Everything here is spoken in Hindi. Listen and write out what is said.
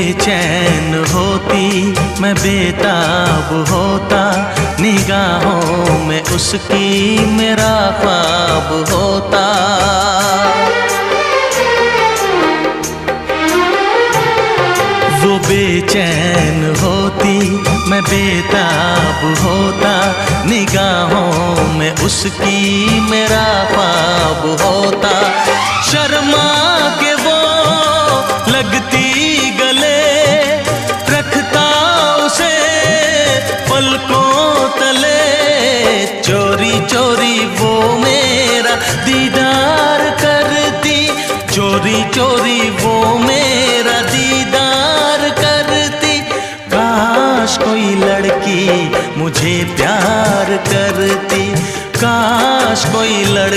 बेचैन होती, मैं बेताब होता, निगाहों में उसकी मेरा ख्वाब होता। वो बेचैन होती, मैं बेताब होता, निगाहों में उसकी मेरा ख्वाब होता। शर्मा के वो लगती गले, रखता उसे पलकों तले, चोरी चोरी वो मेरा दीदार करती, चोरी चोरी वो मेरा दीदार करती। काश कोई लड़की मुझे प्यार करती, काश कोई लड़की